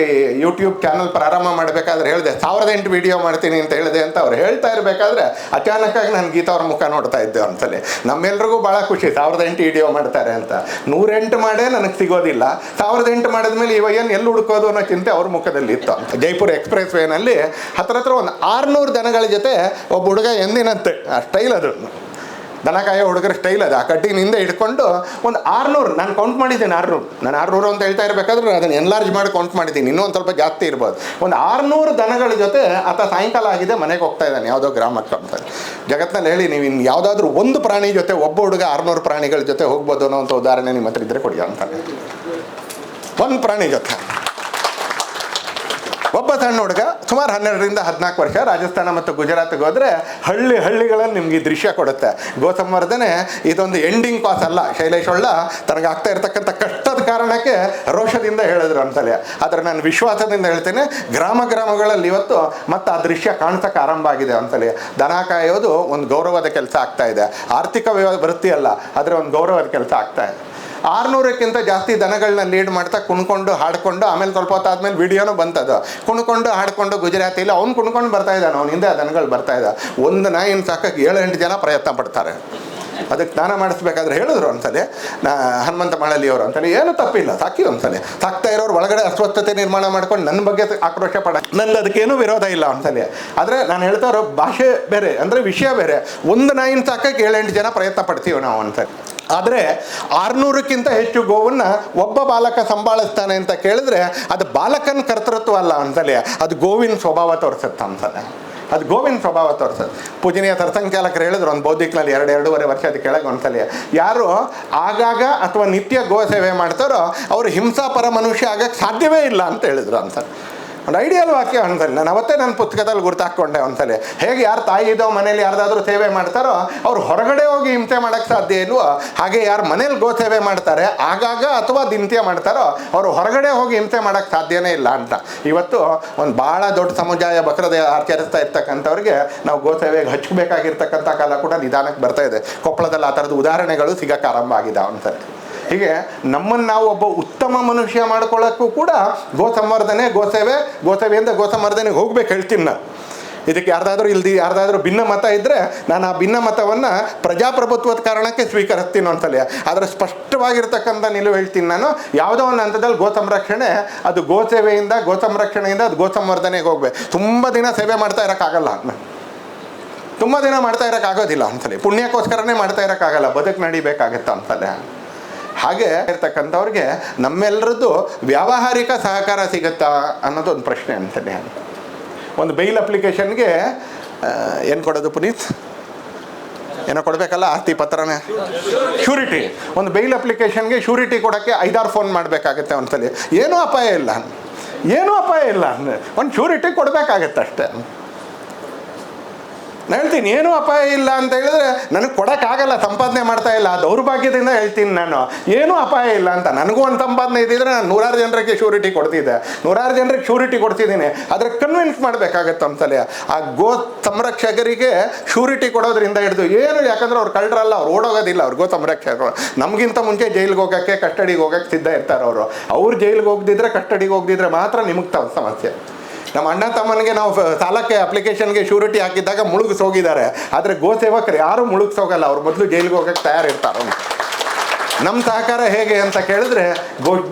ಯೂಟ್ಯೂಬ್ ಚಾನಲ್ ಪ್ರಾರಂಭ ಮಾಡಬೇಕಾದ್ರೆ ಹೇಳಿದೆ 1008 ವಿಡಿಯೋ ಮಾಡ್ತೀನಿ ಅಂತ ಹೇಳಿದೆ ಅಂತ ಅವ್ರು ಹೇಳ್ತಾ ಇರಬೇಕಾದ್ರೆ ಅಚಾನಕ್ಕಾಗಿ ನಾನು ಗೀತಾ ಅವ್ರ ಮುಖ ನೋಡ್ತಾ ಇದ್ದೆ ಒಂದ್ಸಲಿ. ನಮ್ಮೆಲ್ರಿಗೂ ಭಾಳ ಖುಷಿ 1008 ವಿಡಿಯೋ ಮಾಡ್ತಾರೆ ಅಂತ. 108 ಮಾಡೇ ನನಗೆ ಸಿಗೋದಿಲ್ಲ. 1008 ಮಾಡಿದ್ಮೇಲೆ ಇವಾಗ ಏನು ಎಲ್ಲಿ ಹುಡ್ಕೋದು ಅನ್ನೋ ಚಿಂತೆ ಅವ್ರ ಮುಖದಲ್ಲಿ ಇತ್ತು. ಜೈಪುರ ಎಕ್ಸ್ಪ್ರೆಸ್ ವೇನಲ್ಲಿ ಹತ್ರ ಒಂದು 600 ದನಗಳ ಜೊತೆ ಒಬ್ಬ ಹುಡುಗ ಎಂದಿನಂತೆ, ಆ ಸ್ಟೈಲ್ ಅದು ದನ ಕಾಯೋ ಹುಡುಗರ ಸ್ಟೈಲ್ ಅದು. ಆ ಕಡ್ಡಿನಿಂದ ಹಿಡ್ಕೊಂಡು ಒಂದು 600, ನಾನು ಕೌಂಟ್ ಮಾಡಿದ್ದೀನಿ 600. ನಾನು 600 ಅಂತ ಹೇಳ್ತಾ ಇರಬೇಕಾದ್ರೆ ಅದನ್ನು ಎನ್ಲಾರ್ಜ್ ಮಾಡಿ ಕೌಂಟ್ ಮಾಡಿದ್ದೀನಿ, ಇನ್ನೂ ಒಂದು ಸ್ವಲ್ಪ ಜಾಸ್ತಿ ಇರ್ಬೋದು. ಒಂದು 600 ದನಗಳ ಜೊತೆ ಆತ ಸಾಯಂಕಾಲ ಆಗಿದೆ ಮನೆಗೆ ಹೋಗ್ತಾ ಇದ್ದಾನೆ ಯಾವುದೋ ಗ್ರಾಮಕ್ಕೆ ಅಂತ. ಜಗತ್ತಿನಲ್ಲಿ ಹೇಳಿ ನೀವು ಇನ್ನು ಯಾವುದಾದ್ರೂ ಒಂದು ಪ್ರಾಣಿ ಜೊತೆ ಒಬ್ಬ ಹುಡುಗ 600 ಪ್ರಾಣಿಗಳ ಜೊತೆ ಹೋಗ್ಬೋದು ಅನ್ನೋ ಅಂತ ಉದಾಹರಣೆ ನಿಮ್ಮ ಹತ್ರ ಇದ್ದರೆ ಕೊಡಿ ಅಂತಾನೆ. ಒಂದು ಪ್ರಾಣಿ ಜೊತೆ ಒಬ್ಬ ಸಣ್ಣ ಹುಡುಗ ಸುಮಾರು 12ರಿಂದ 14 ವರ್ಷ ರಾಜಸ್ಥಾನ ಮತ್ತು ಗುಜರಾತ್ಗೆ ಹೋದರೆ ಹಳ್ಳಿಗಳಲ್ಲಿ ನಿಮ್ಗೆ ಈ ದೃಶ್ಯ ಕೊಡುತ್ತೆ. ಗೋ ಸಂವರ್ಧನೆ ಇದೊಂದು ಎಂಡಿಂಗ್ ಪಾಸ್ ಅಲ್ಲ. ಶೈಲೇಶ್ ಒಳ್ಳ ತನಗಾಗ್ತಾ ಇರ್ತಕ್ಕಂಥ ಕಷ್ಟದ ಕಾರಣಕ್ಕೆ ರೋಷದಿಂದ ಹೇಳಿದ್ರು ಅಂತಲೇ. ಆದರೆ ನಾನು ವಿಶ್ವಾಸದಿಂದ ಹೇಳ್ತೇನೆ, ಗ್ರಾಮಗಳಲ್ಲಿ ಇವತ್ತು ಮತ್ತೆ ಆ ದೃಶ್ಯ ಕಾಣಿಸೋಕೆ ಆರಂಭ ಆಗಿದೆ ಅಂತಲೇ. ದನ ಕಾಯೋದು ಒಂದು ಗೌರವದ ಕೆಲಸ ಆಗ್ತಾ ಇದೆ. ಆರ್ಥಿಕ ವೃತ್ತಿ ಅಲ್ಲ, ಆದರೆ ಒಂದು ಗೌರವದ ಕೆಲಸ ಆಗ್ತಾ ಇದೆ. 600ಕ್ಕಿಂತ ಜಾಸ್ತಿ ದನಗಳನ್ನ ಲೀಡ್ ಮಾಡ್ತಾ ಕುಣ್ಕೊಂಡು ಹಾಡ್ಕೊಂಡು, ಆಮೇಲೆ ಸ್ವಲ್ಪ ಹೊತ್ತಾದ್ಮೇಲೆ ವಿಡಿಯೋನೂ ಬಂತದು, ಕುಣ್ಕೊಂಡು ಹಾಡ್ಕೊಂಡು ಗುಜರಾತಿಲಿ ಅವ್ನು ಕುಣ್ಕೊಂಡು ಬರ್ತಾ ಇದ್ದಾನೆ, ಅವ್ನ ಹಿಂದೆ ಆ ದನಗಳು ಬರ್ತಾ ಇದ್ದ. ಒಂದು ನಾಯಿನ ಸಾಕಕ್ಕೆ 7-8 ಜನ ಪ್ರಯತ್ನ ಪಡ್ತಾರೆ. ಅದಕ್ಕೆ ದಾನ ಮಾಡಿಸ್ಬೇಕಾದ್ರೆ ಹೇಳಿದ್ರು ಒಂದ್ಸಲಿ ಹನುಮಂತ ಮಾಳಲಿಯವರು ಅಂತಲೇ ಏನು ತಪ್ಪಿಲ್ಲ, ಸಾಕಿ ಒಂದ್ಸಲಿ ಸಾಕ್ತಾ ಇರೋರು ಒಳಗಡೆ ಅಸ್ವಸ್ಥತೆ ನಿರ್ಮಾಣ ಮಾಡ್ಕೊಂಡು ನನ್ನ ಬಗ್ಗೆ ಆಕ್ರೋಶ ಪಡ, ನಂದು ಅದಕ್ಕೇನು ವಿರೋಧ ಇಲ್ಲ ಒಂದ್ಸಲಿ. ಆದರೆ ನಾನು ಹೇಳ್ತಾ ಇರೋ ಭಾಷೆ ಬೇರೆ, ಅಂದರೆ ವಿಷಯ ಬೇರೆ. ಒಂದು ನಾಯಿನ ಸಾಕಕ್ಕೆ 7-8 ಜನ ಪ್ರಯತ್ನ ಪಡ್ತೀವಿ ನಾವು ಒಂದ್ಸಲಿ. ಆದರೆ 600ಕ್ಕಿಂತ ಹೆಚ್ಚು ಗೋವನ್ನು ಒಬ್ಬ ಬಾಲಕ ಸಂಭಾಳಿಸ್ತಾನೆ ಅಂತ ಕೇಳಿದ್ರೆ ಅದು ಬಾಲಕನ ಕರ್ತೃತ್ವ ಅಲ್ಲ ಅಂತಲೇ, ಅದು ಗೋವಿನ ಸ್ವಭಾವ ತೋರಿಸುತ್ತೆ ಅಂತಲೇ, ಅದು ಗೋವಿನ ಸ್ವಭಾವ ತೋರಿಸೋದು. ಪೂಜನೀಯ ತರಸಂಖ್ಯಾಲಕರು ಹೇಳಿದ್ರು ಒಂದು ಬೌದ್ಧಿಕನಲ್ಲಿ 2-2.5 ವರ್ಷದ ಕೆಳಗೆ ಒಂದ್ಸಲಿ, ಯಾರು ಆಗಾಗ ಅಥವಾ ನಿತ್ಯ ಗೋ ಸೇವೆ ಮಾಡ್ತಾರೋ ಅವರು ಹಿಂಸಾಪರ ಮನುಷ್ಯ ಆಗಕ್ಕೆ ಸಾಧ್ಯವೇ ಇಲ್ಲ ಅಂತ ಹೇಳಿದ್ರು ಅಂತ. ಒಂದು ಐಡಿಯಲ್ ವಾಕ್ಯ ಒಂದ್ಸಲಿ ನಾನು ಅವತ್ತೇ ನನ್ನ ಪುಸ್ತಕದಲ್ಲಿ ಗುರ್ತಾಕೊಂಡೆ ಒಂದ್ಸಲಿ. ಹೇಗೆ ಯಾರು ತಾಯಿ ಇದ್ದೋ ಮನೇಲಿ ಯಾರ್ದಾದ್ರೂ ಸೇವೆ ಮಾಡ್ತಾರೋ ಅವ್ರು ಹೊರಗಡೆ ಹೋಗಿ ಹಿಂಸೆ ಮಾಡೋಕ್ಕೆ ಸಾಧ್ಯ ಇಲ್ವೋ, ಹಾಗೆ ಯಾರು ಮನೇಲಿ ಗೋ ಸೇವೆ ಮಾಡ್ತಾರೆ ಆಗಾಗ ಅಥವಾ ದಿನತ್ಯ ಮಾಡ್ತಾರೋ ಅವರು ಹೊರಗಡೆ ಹೋಗಿ ಹಿಂಸೆ ಮಾಡೋಕ್ಕೆ ಸಾಧ್ಯನೇ ಇಲ್ಲ ಅಂತ. ಇವತ್ತು ಒಂದು ಭಾಳ ದೊಡ್ಡ ಸಮುದಾಯ ಬಕರದ ಆಚರಿಸ್ತಾ ಇರ್ತಕ್ಕಂಥವ್ರಿಗೆ ನಾವು ಗೋ ಸೇವೆಗೆ ಹಚ್ಚಬೇಕಾಗಿರ್ತಕ್ಕಂಥ ಕಾಲ ಕೂಡ ನಿಧಾನಕ್ಕೆ ಬರ್ತಾ ಇದೆ. ಕೊಪ್ಪಳದಲ್ಲಿ ಆ ಥರದ ಉದಾಹರಣೆಗಳು ಸಿಗೋಕ್ಕೆ ಆರಂಭ ಆಗಿದೆ ಒಂದ್ಸರಿ. ಹೀಗೆ ನಮ್ಮನ್ನು ನಾವು ಒಬ್ಬ ಉತ್ತಮ ಮನುಷ್ಯ ಮಾಡ್ಕೊಳ್ಳೋಕ್ಕೂ ಕೂಡ ಗೋ ಸಂವರ್ಧನೆ, ಗೋಸೇವೆಯಿಂದ ಗೋ ಸಂವರ್ಧನೆಗೆ ಹೋಗ್ಬೇಕು ಹೇಳ್ತೀನಿ ನಾನು. ಇದಕ್ಕೆ ಯಾರ್ದಾದ್ರೂ ಭಿನ್ನ ಮತ ಇದ್ದರೆ ನಾನು ಆ ಭಿನ್ನ ಮತವನ್ನು ಪ್ರಜಾಪ್ರಭುತ್ವದ ಕಾರಣಕ್ಕೆ ಸ್ವೀಕರಿಸ್ತೀನಿ ಒಂದ್ಸಲ. ಆದರೆ ಸ್ಪಷ್ಟವಾಗಿರ್ತಕ್ಕಂಥ ನಿಲುವು ಹೇಳ್ತೀನಿ ನಾನು. ಯಾವುದೋ ಒಂದು ಹಂತದಲ್ಲಿ ಗೋ ಸಂರಕ್ಷಣೆ ಅದು ಗೋ ಸೇವೆಯಿಂದ, ಗೋ ಸಂರಕ್ಷಣೆಯಿಂದ ಅದು ಗೋ ಸಂವರ್ಧನೆಗೆ ಹೋಗ್ಬೇಕು. ತುಂಬ ದಿನ ಸೇವೆ ಮಾಡ್ತಾ ಇರೋಕ್ಕಾಗಲ್ಲ, ತುಂಬ ದಿನ ಮಾಡ್ತಾ ಇರೋಕ್ಕಾಗೋದಿಲ್ಲ ಒಂದ್ಸಲಿ. ಪುಣ್ಯಕ್ಕೋಸ್ಕರನೇ ಮಾಡ್ತಾ ಇರೋಕ್ಕಾಗಲ್ಲ, ಬದುಕು ನಡಿಬೇಕಾಗತ್ತೆ ಒಂದ್ಸಲ. ಹಾಗೆ ಇರ್ತಕ್ಕಂಥವ್ರಿಗೆ ನಮ್ಮೆಲ್ಲರದ್ದು ವ್ಯಾವಹಾರಿಕ ಸಹಕಾರ ಸಿಗುತ್ತಾ ಅನ್ನೋದು ಒಂದು ಪ್ರಶ್ನೆ ಅಂತಲೇ. ಒಂದು ಬೈಲ್ ಅಪ್ಲಿಕೇಶನ್ಗೆ ಏನು ಕೊಡೋದು ಪುನೀತ್? ಏನೋ ಕೊಡಬೇಕಲ್ಲ, ಆಸ್ತಿ ಪತ್ರನೇ, ಶ್ಯೂರಿಟಿ. ಒಂದು ಬೈಲ್ ಅಪ್ಲಿಕೇಶನ್ಗೆ ಶ್ಯೂರಿಟಿ ಕೊಡೋಕ್ಕೆ 5-6 ಫೋನ್ ಮಾಡಬೇಕಾಗತ್ತೆ ಒಂದ್ಸಲಿ. ಏನೂ ಅಪಾಯ ಇಲ್ಲ, ಒಂದು ಶ್ಯೂರಿಟಿ ಕೊಡಬೇಕಾಗತ್ತೆ ಅಷ್ಟೇ. ನಾನು ಹೇಳ್ತೀನಿ ಏನೂ ಅಪಾಯ ಇಲ್ಲ ಅಂತ ಹೇಳಿದ್ರೆ ನನಗೆ ಕೊಡೋಕ್ಕಾಗಲ್ಲ, ಸಂಪಾದನೆ ಮಾಡ್ತಾ ಇಲ್ಲ, ದೌರ್ಭಾಗ್ಯದಿಂದ ಹೇಳ್ತೀನಿ ನಾನು. ಏನೂ ಅಪಾಯ ಇಲ್ಲ ಅಂತ. ನನಗೂ ಒಂದು ಸಂಪಾದನೆ ಇದ್ದಿದ್ರೆ ನಾನು 100 ಜನರಿಗೆ ಶ್ಯೂರಿಟಿ ಕೊಡ್ತಿದ್ದೆ, 100 ಜನರಿಗೆ ಶ್ಯೂರಿಟಿ ಕೊಡ್ತಿದ್ದೀನಿ. ಆದರೆ ಕನ್ವಿನ್ಸ್ ಮಾಡಬೇಕಾಗತ್ತೆ ಒಂದ್ಸಲ. ಆ ಗೋ ಸಂರಕ್ಷಕರಿಗೆ ಶ್ಯೂರಿಟಿ ಕೊಡೋದ್ರಿಂದ ಹಿಡಿದು ಏನು, ಯಾಕಂದ್ರೆ ಅವ್ರು ಕಳ್ಳರಲ್ಲ, ಅವ್ರು ಓಡೋಗೋದಿಲ್ಲ. ಅವ್ರು ಗೋ ಸಂರಕ್ಷಕರು ನಮಗಿಂತ ಮುಂಚೆ ಜೈಲಿಗೆ ಹೋಗೋಕ್ಕೆ, ಕಸ್ಟಡಿಗೆ ಹೋಗೋಕ್ಕೆ ಸಿದ್ಧ ಇರ್ತಾರೆ ಅವರು. ಅವ್ರು ಜೈಲಿಗೆ ಹೋಗ್ದಿದ್ರೆ, ಕಸ್ಟಡಿಗೆ ಹೋಗ್ದಿದ್ರೆ ಮಾತ್ರ ನಿಮಗೆ ಸಮಸ್ಯೆ. ನಮ್ಮ ಅಣ್ಣ ತಮ್ಮನಿಗೆ ನಾವು ಸಾಲಕ್ಕೆ ಅಪ್ಲಿಕೇಶನ್ಗೆ ಶ್ಯೂರಿಟಿ ಹಾಕಿದ್ದಾಗ ಮುಳುಗಿಸೋಗಿದ್ದಾರೆ. ಆದರೆ ಗೋ ಸೇವಕರು ಯಾರೂ ಮುಳುಗಿಸೋಗಲ್ಲ, ಅವ್ರು ಮೊದಲು ಜೈಲಿಗೆ ಹೋಗೋಕ್ಕೆ ತಯಾರಿರ್ತಾರೆ. ನಮ್ಮ ಸಹಕಾರ ಹೇಗೆ ಅಂತ ಕೇಳಿದ್ರೆ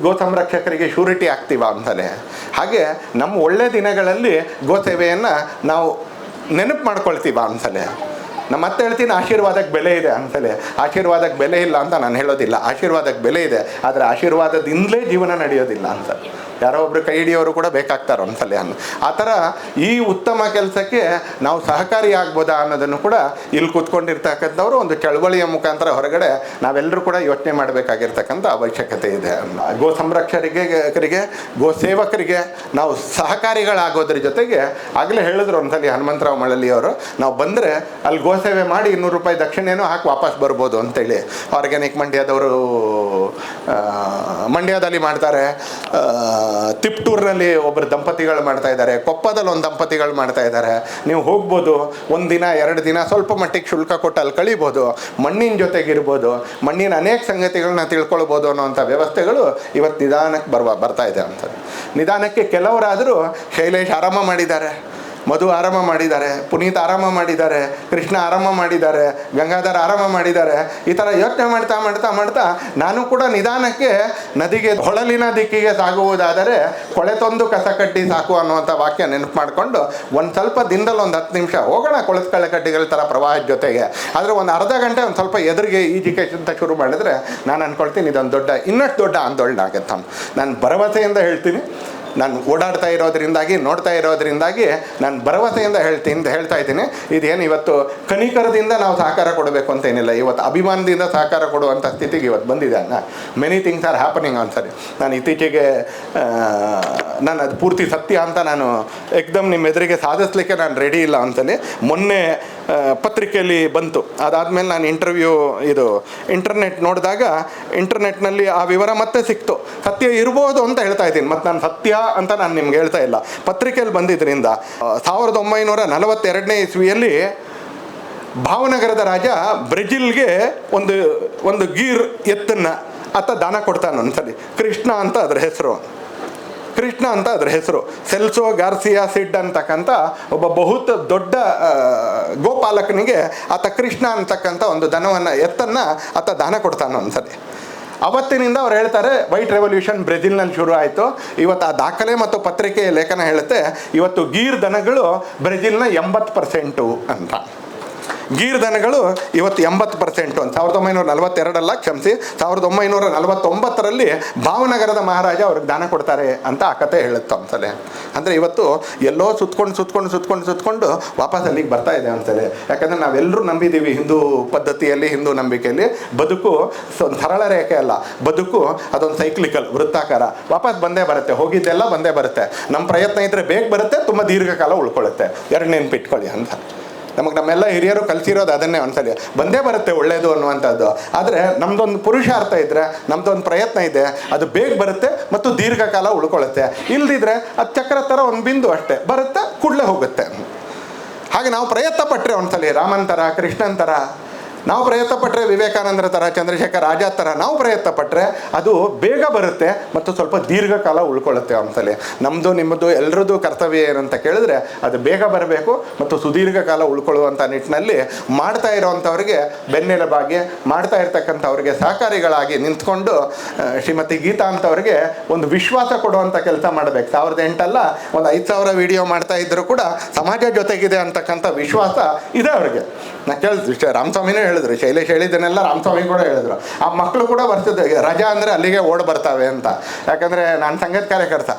ಗೋ ಸಂರಕ್ಷಕರಿಗೆ ಶ್ಯೂರಿಟಿ ಆಗ್ತೀವ ಅಂತಲೇ. ಹಾಗೆ ನಮ್ಮ ಒಳ್ಳೆ ದಿನಗಳಲ್ಲಿ ಗೋ ಸೇವೆಯನ್ನು ನಾವು ನೆನಪು ಮಾಡ್ಕೊಳ್ತೀವ ಅಂತಲೇ. ನಮ್ಮ ಮತ್ತೆ ಹೇಳ್ತೀನಿ, ಆಶೀರ್ವಾದಕ್ಕೆ ಬೆಲೆ ಇದೆ ಅಂತಲೇ. ಆಶೀರ್ವಾದಕ್ಕೆ ಬೆಲೆ ಇಲ್ಲ ಅಂತ ನಾನು ಹೇಳೋದಿಲ್ಲ, ಆಶೀರ್ವಾದಕ್ಕೆ ಬೆಲೆ ಇದೆ. ಆದರೆ ಆಶೀರ್ವಾದದಿಂದಲೇ ಜೀವನ ನಡೆಯೋದಿಲ್ಲ ಅಂತ. ಯಾರೋ ಒಬ್ಬರು ಕೈ ಹಿಡಿಯೋರು ಕೂಡ ಬೇಕಾಗ್ತಾರೆ ಒಂದ್ಸಲ ಅನ್ನೋ ಆ ಥರ. ಈ ಉತ್ತಮ ಕೆಲಸಕ್ಕೆ ನಾವು ಸಹಕಾರಿ ಆಗ್ಬೋದಾ ಅನ್ನೋದನ್ನು ಕೂಡ ಇಲ್ಲಿ ಕೂತ್ಕೊಂಡಿರ್ತಕ್ಕಂಥವ್ರು ಒಂದು ಚಳವಳಿಯ ಮುಖಾಂತರ ಹೊರಗಡೆ ನಾವೆಲ್ಲರೂ ಕೂಡ ಯೋಚನೆ ಮಾಡಬೇಕಾಗಿರ್ತಕ್ಕಂಥ ಅವಶ್ಯಕತೆ ಇದೆ. ಗೋ ಸಂರಕ್ಷಕರಿಗೆ, ಗೋ ಸೇವಕರಿಗೆ ನಾವು ಸಹಕಾರಿಗಳಾಗೋದ್ರ ಜೊತೆಗೆ, ಆಗಲೇ ಹೇಳಿದ್ರು ಒಂದ್ಸಲಿ ಹನುಮಂತರಾವ್ ಮಳಲಿಯವರು, ನಾವು ಬಂದರೆ ಅಲ್ಲಿ ಗೋ ಸೇವೆ ಮಾಡಿ 200 ರೂಪಾಯಿ ದಕ್ಷಿಣೆನೂ ಹಾಕಿ ವಾಪಸ್ ಬರ್ಬೋದು ಅಂತೇಳಿ. ಆರ್ಗ್ಯಾನಿಕ್ ಮಂಡ್ಯದವರು ಮಂಡ್ಯದಲ್ಲಿ ಮಾಡ್ತಾರೆ, ತಿಪ್ಟೂರಿನಲ್ಲಿ ಒಬ್ಬರು ದಂಪತಿಗಳು ಮಾಡ್ತಾ ಇದ್ದಾರೆ, ಕೊಪ್ಪದಲ್ಲಿ ಒಂದು ದಂಪತಿಗಳು ಮಾಡ್ತಾ ಇದ್ದಾರೆ. ನೀವು ಹೋಗ್ಬೋದು, 1 ದಿನ 2 ದಿನ ಸ್ವಲ್ಪ ಮಟ್ಟಿಗೆ ಶುಲ್ಕ ಕೊಟ್ಟು ಅಲ್ಲಿ ಕಳೀಬೋದು, ಮಣ್ಣಿನ ಜೊತೆಗಿರ್ಬೋದು, ಮಣ್ಣಿನ ಅನೇಕ ಸಂಗತಿಗಳನ್ನ ತಿಳ್ಕೊಳ್ಬೋದು ಅನ್ನೋವಂಥ ವ್ಯವಸ್ಥೆಗಳು ಇವತ್ತು ನಿಧಾನಕ್ಕೆ ಬರ್ತಾ ಇದೆ ಅಂತ. ನಿಧಾನಕ್ಕೆ ಕೆಲವರಾದರೂ ಶೈಲೇಶ್ ಆರಾಮ ಮಾಡಿದ್ದಾರೆ, ಮಧು ಆರಾಮ ಮಾಡಿದ್ದಾರೆ, ಪುನೀತ್ ಆರಾಮ ಮಾಡಿದ್ದಾರೆ, ಕೃಷ್ಣ ಆರಾಮ ಮಾಡಿದ್ದಾರೆ, ಗಂಗಾಧರ್ ಆರಾಮ ಮಾಡಿದ್ದಾರೆ. ಈ ಥರ ಯೋಚನೆ ಮಾಡ್ತಾ ನಾನು ಕೂಡ ನಿಧಾನಕ್ಕೆ ನದಿಗೆ, ಹೊಳಲಿನ ದಿಕ್ಕಿಗೆ ಸಾಗುವುದಾದರೆ ಕೊಳೆತೊಂದು ಕಸ ಕಡ್ಡಿ ಸಾಕು ಅನ್ನುವಂಥ ವಾಕ್ಯ ನೆನಪು ಮಾಡಿಕೊಂಡು ಒಂದು ಸ್ವಲ್ಪ ದಿನದಲ್ಲಿ ಒಂದು 10 ನಿಮಿಷ ಹೋಗೋಣ ಕೊಳೆತ ಕಳ್ಳೆಕಡ್ಡಿಗಳ ಥರ ಪ್ರವಾಹದ ಜೊತೆಗೆ. ಆದರೆ ಒಂದು ಅರ್ಧ ಗಂಟೆ ಒಂದು ಸ್ವಲ್ಪ ಎದುರಿಗೆ ಈಜಿಕೆಂತ ಶುರು ಮಾಡಿದ್ರೆ ನಾನು ಅಂದ್ಕೊಳ್ತೀನಿ ಇದೊಂದು ಇನ್ನಷ್ಟು ದೊಡ್ಡ ಆಂದೋಲನ ಆಗುತ್ತೆ. ನಾನು ಭರವಸೆಯಿಂದ ಹೇಳ್ತೀನಿ, ನಾನು ಓಡಾಡ್ತಾ ಇರೋದ್ರಿಂದಾಗಿ, ನೋಡ್ತಾ ಇರೋದ್ರಿಂದಾಗಿ ನಾನು ಭರವಸೆಯಿಂದ ಹೇಳ್ತಾ ಇದ್ದೀನಿ. ಇದೇನು ಇವತ್ತು ಕನಿಕರದಿಂದ ನಾವು ಸಹಕಾರ ಕೊಡಬೇಕು ಅಂತೇನಿಲ್ಲ, ಇವತ್ತು ಅಭಿಮಾನದಿಂದ ಸಹಕಾರ ಕೊಡುವಂಥ ಸ್ಥಿತಿಗೆ ಇವತ್ತು ಬಂದಿದೆ. ಮೆನಿ ಥಿಂಗ್ಸ್ ಆರ್ ಹ್ಯಾಪನಿಂಗ್ ಆನ್ಸರಿ. ನಾನು ಇತ್ತೀಚೆಗೆ ನಾನು ಅದು ಪೂರ್ತಿ ಸತ್ಯ ಅಂತ ನಾನು ಏಕ್ದಮ್ ನಿಮ್ಮ ಎದುರಿಗೆ ಸಾಧಿಸ್ಲಿಕ್ಕೆ ನಾನು ರೆಡಿ ಇಲ್ಲ ಅಂತಲೇ ಮೊನ್ನೆ ಪತ್ರಿಕೆಯಲ್ಲಿ ಬಂತು. ಅದಾದಮೇಲೆ ನಾನು ಇಂಟರ್ನೆಟ್ ನೋಡಿದಾಗ ಇಂಟರ್ನೆಟ್ನಲ್ಲಿ ಆ ವಿವರ ಮತ್ತೆ ಸಿಕ್ತು. ಸತ್ಯ ಇರ್ಬೋದು ಅಂತ ಹೇಳ್ತಾ ಇದ್ದೀನಿ, ಮತ್ತು ನಾನು ಸತ್ಯ ಅಂತ ನಾನು ನಿಮ್ಗೆ ಹೇಳ್ತಾ ಇಲ್ಲ, ಪತ್ರಿಕೆಯಲ್ಲಿ ಬಂದಿದ್ದರಿಂದ 1942ನೇ ಇಸ್ವಿಯಲ್ಲಿ ಭಾವನಗರದ ರಾಜ ಬ್ರೆಜಿಲ್ಗೆ ಒಂದು ಗೀರ್ ಎತ್ತನ್ನು ದಾನ ಕೊಡ್ತಾನೆ ಒಂದ್ಸಲಿ. ಕೃಷ್ಣ ಅಂತ ಅದರ ಹೆಸರು. ಕೃಷ್ಣ ಅಂತ ಅದ್ರ ಹೆಸರು. ಸೆಲ್ಸೋ ಗಾರ್ಸಿಯಾ ಸಿಡ್ ಅಂತಕ್ಕಂಥ ಒಬ್ಬ ಬಹುತ್ ದೊಡ್ಡ ಗೋಪಾಲಕನಿಗೆ ಆತ ಕೃಷ್ಣ ಅಂತಕ್ಕಂಥ ಒಂದು ಎತ್ತನ್ನು ಆತ ದಾನ ಕೊಡ್ತಾನೆ ಒಂದ್ಸರಿ. ಅವತ್ತಿನಿಂದ ಅವ್ರು ಹೇಳ್ತಾರೆ ವೈಟ್ ರೆವಲ್ಯೂಷನ್ ಬ್ರೆಜಿಲ್ನಲ್ಲಿ ಶುರು ಆಯಿತು. ಇವತ್ತು ಆ ದಾಖಲೆ ಮತ್ತು ಪತ್ರಿಕೆ ಲೇಖನ ಹೇಳುತ್ತೆ ಇವತ್ತು ಗೀರ್ ದನಗಳು ಬ್ರೆಜಿಲ್ನ 80% ಅಂತ. ಗೀರ್ ದನಗಳು ಇವತ್ತು 80% ಅಂತ. 1942 ಕ್ಷಮಿಸಿ 1949 ಭಾವನಗರದ ಮಹಾರಾಜ ಅವ್ರಿಗೆ ದಾನ ಕೊಡ್ತಾರೆ ಅಂತ ಆ ಕತೆ ಹೇಳುತ್ತೆ ಒಂದ್ಸಲ. ಅಂದರೆ ಇವತ್ತು ಎಲ್ಲೋ ಸುತ್ಕೊಂಡು ವಾಪಸ್ ಅಲ್ಲಿಗೆ ಬರ್ತಾ ಇದೆ ಒಂದ್ಸಲ. ಯಾಕಂದರೆ ನಾವೆಲ್ಲರೂ ನಂಬಿದ್ದೀವಿ ಹಿಂದೂ ಪದ್ಧತಿಯಲ್ಲಿ, ಹಿಂದೂ ನಂಬಿಕೆಯಲ್ಲಿ ಬದುಕು ಸರಳ ರೇಖೆ ಅಲ್ಲ, ಬದುಕು ಅದೊಂದು ಸೈಕ್ಲಿಕಲ್, ವೃತ್ತಾಕಾರ, ವಾಪಸ್ ಬಂದೇ ಬರುತ್ತೆ, ಹೋಗಿದ್ದೆಲ್ಲ ಬಂದೇ ಬರುತ್ತೆ. ನಮ್ಮ ಪ್ರಯತ್ನ ಇದ್ದರೆ ಬೇಗ ಬರುತ್ತೆ, ತುಂಬ ದೀರ್ಘಕಾಲ ಉಳ್ಕೊಳ್ಳುತ್ತೆ. ಎರಡು ನೆನ್ಪಿಟ್ಕೊಳ್ಳಿ ಅಂತ. ನಮ್ಮೆಲ್ಲ ಹಿರಿಯರು ಕಲಿಸಿರೋದು ಅದನ್ನೇ ಒಂದ್ಸಲಿ, ಬಂದೇ ಬರುತ್ತೆ ಒಳ್ಳೆಯದು ಅನ್ನುವಂಥದ್ದು. ಆದರೆ ನಮ್ಮದೊಂದು ಪುರುಷಾರ್ಥ ಇದ್ದರೆ, ನಮ್ಮದೊಂದು ಪ್ರಯತ್ನ ಇದೆ, ಅದು ಬೇಗ ಬರುತ್ತೆ ಮತ್ತು ದೀರ್ಘಕಾಲ ಉಳ್ಕೊಳ್ಳುತ್ತೆ. ಇಲ್ದಿದ್ರೆ ಅದು ಚಕ್ರ ಥರ ಒಂದು ಬಿಂದು ಅಷ್ಟೇ, ಬರುತ್ತೆ ಕೂಡಲೇ ಹೋಗುತ್ತೆ. ಹಾಗೆ ನಾವು ಪ್ರಯತ್ನ ಪಟ್ಟರೆ ಒಂದ್ಸಲಿ ರಾಮನ್ ಥರ, ಕೃಷ್ಣನ್ ಥರ ನಾವು ಪ್ರಯತ್ನ ಪಟ್ಟರೆ, ವಿವೇಕಾನಂದರ ಥರ, ಚಂದ್ರಶೇಖರ್ ಆಜಾದ್ ಥರ ನಾವು ಪ್ರಯತ್ನ ಪಟ್ಟರೆ ಅದು ಬೇಗ ಬರುತ್ತೆ ಮತ್ತು ಸ್ವಲ್ಪ ದೀರ್ಘಕಾಲ ಉಳ್ಕೊಳ್ಳುತ್ತೆ ಒಂದ್ಸಲಿ. ನಮ್ಮದು ನಿಮ್ಮದು ಎಲ್ಲರದ್ದು ಕರ್ತವ್ಯ ಏನಂತ ಕೇಳಿದ್ರೆ ಅದು ಬೇಗ ಬರಬೇಕು ಮತ್ತು ಸುದೀರ್ಘ ಕಾಲ ಉಳ್ಕೊಳ್ಳುವಂಥ ನಿಟ್ಟಿನಲ್ಲಿ ಮಾಡ್ತಾ ಇರೋವಂಥವ್ರಿಗೆ ಬೆನ್ನೆಲುಬಾಗಿ, ಮಾಡ್ತಾ ಇರ್ತಕ್ಕಂಥವ್ರಿಗೆ ಸಹಕಾರಿಗಳಾಗಿ ನಿಂತ್ಕೊಂಡು ಶ್ರೀಮತಿ ಗೀತಾ ಅಂತವ್ರಿಗೆ ಒಂದು ವಿಶ್ವಾಸ ಕೊಡುವಂಥ ಕೆಲಸ ಮಾಡಬೇಕು. 1008 ಒಂದು 5000 ವಿಡಿಯೋ ಮಾಡ್ತಾ ಇದ್ದರೂ ಕೂಡ ಸಮಾಜ ಜೊತೆಗಿದೆ ಅಂತಕ್ಕಂಥ ವಿಶ್ವಾಸ ಇದೆ ಅವ್ರಿಗೆ. ನಾ ಕೇಳಿದ್ವಿ, ರಾಮಸ್ವಾಮಿನೇ ಹೇಳಿದ್ರು, ಶೈಲೇಶ್ ಹೇಳಿದ್ದನ್ನೆಲ್ಲ ರಾಮಸ್ವಾಮಿ ಕೂಡ ಹೇಳಿದ್ರು. ಆ ಮಕ್ಕಳು ಕೂಡ ಬರ್ತದೆ, ರಜಾ ಅಂದರೆ ಅಲ್ಲಿಗೆ ಓಡ್ ಬರ್ತಾವೆ ಅಂತ. ಯಾಕಂದರೆ ನಾನು ಸಂಘದ ಕಾರ್ಯಕರ್ತ,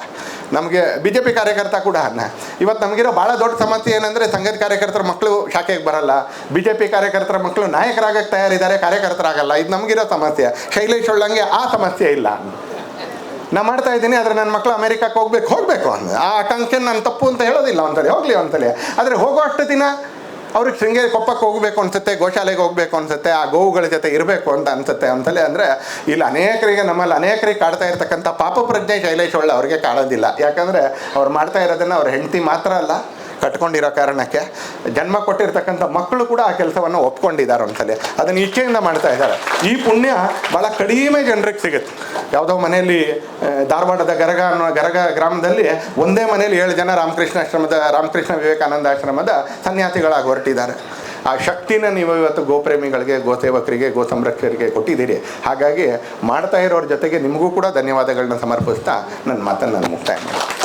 ನಮಗೆ BJP ಕಾರ್ಯಕರ್ತ ಕೂಡ. ಇವತ್ತು ನಮಗಿರೋ ಭಾಳ ದೊಡ್ಡ ಸಮಸ್ಯೆ ಏನಂದರೆ ಸಂಘದ ಕಾರ್ಯಕರ್ತರ ಮಕ್ಕಳು ಶಾಖೆಗೆ ಬರಲ್ಲ, BJP ಕಾರ್ಯಕರ್ತರ ಮಕ್ಕಳು ನಾಯಕರಾಗಕ್ಕೆ ತಯಾರಿದ್ದಾರೆ, ಕಾರ್ಯಕರ್ತರಾಗಲ್ಲ. ಇದು ನಮಗಿರೋ ಸಮಸ್ಯೆ. ಶೈಲೇಶ್ ಒಳ್ಳಂಗೆ ಆ ಸಮಸ್ಯೆ ಇಲ್ಲ. ನಾ ಮಾಡ್ತಾ ಇದ್ದೀನಿ, ಆದರೆ ನನ್ನ ಮಕ್ಕಳು ಅಮೇರಿಕಕ್ಕೆ ಹೋಗಬೇಕು ಅಂದ ಆ ಆಕಾಂಕ್ಷೆ ನಾನು ತಪ್ಪು ಅಂತ ಹೇಳೋದಿಲ್ಲ. ಒಂದ್ಸಲಿ ಹೋಗಲಿ, ಒಂದ್ಸಲಿ. ಆದರೆ ಹೋಗೋ ಅಷ್ಟು ದಿನ ಅವ್ರಿಗೆ ಶೃಂಗೇರಿ ಕೊಪ್ಪಕ್ಕೆ ಹೋಗಬೇಕು ಅನ್ಸುತ್ತೆ, ಗೋಶಾಲೆಗೆ ಹೋಗಬೇಕು ಅನ್ಸುತ್ತೆ, ಆ ಗೋವುಗಳ ಜೊತೆ ಇರಬೇಕು ಅಂತ ಅನ್ಸುತ್ತೆ ಒಂದ್ಸಲಿ. ಅಂದರೆ ಇಲ್ಲಿ ನಮ್ಮಲ್ಲಿ ಅನೇಕರಿಗೆ ಕಾಡ್ತಾ ಇರ್ತಕ್ಕಂಥ ಪಾಪ ಪ್ರಜ್ಞೆ ಶೈಲೇಶ್ ಒಳ್ಳೆ ಅವ್ರಿಗೆ ಕಾಣೋದಿಲ್ಲ. ಯಾಕಂದರೆ ಅವ್ರು ಮಾಡ್ತಾ ಇರೋದನ್ನು ಅವ್ರ ಹೆಂಡತಿ ಮಾತ್ರ ಅಲ್ಲ, ಕಟ್ಕೊಂಡಿರೋ ಕಾರಣಕ್ಕೆ ಜನ್ಮ ಕೊಟ್ಟಿರ್ತಕ್ಕಂಥ ಮಕ್ಕಳು ಕೂಡ ಆ ಕೆಲಸವನ್ನು ಒಪ್ಕೊಂಡಿದ್ದಾರೆ ಒಂದ್ಸಲಿ. ಅದನ್ನು ಇಚ್ಛೆಯಿಂದ ಮಾಡ್ತಾ ಇದ್ದಾರೆ. ಈ ಪುಣ್ಯ ಭಾಳ ಕಡಿಮೆ ಜನರಿಗೆ ಸಿಗುತ್ತೆ. ಯಾವುದೋ ಮನೆಯಲ್ಲಿ ಧಾರವಾಡದ ಗರಗ ಗ್ರಾಮದಲ್ಲಿ ಒಂದೇ ಮನೆಯಲ್ಲಿ 7 ಜನ ರಾಮಕೃಷ್ಣ ವಿವೇಕಾನಂದ ಆಶ್ರಮದ ಸನ್ಯಾಸಿಗಳಾಗಿ ಹೊರಟಿದ್ದಾರೆ. ಆ ಶಕ್ತಿನ ನೀವು ಇವತ್ತು ಗೋಪ್ರೇಮಿಗಳಿಗೆ, ಗೋಸೇವಕರಿಗೆ, ಗೋ ಸಂರಕ್ಷಕರಿಗೆ ಕೊಟ್ಟಿದ್ದೀರಿ. ಹಾಗಾಗಿ ಮಾಡ್ತಾ ಇರೋರ ಜೊತೆಗೆ ನಿಮಗೂ ಕೂಡ ಧನ್ಯವಾದಗಳನ್ನ ಸಮರ್ಪಿಸ್ತಾ ನನ್ನ ಮಾತನ್ನು ನಾನು ಮುಕ್ತಾಯ ಮಾಡ್ತೀನಿ.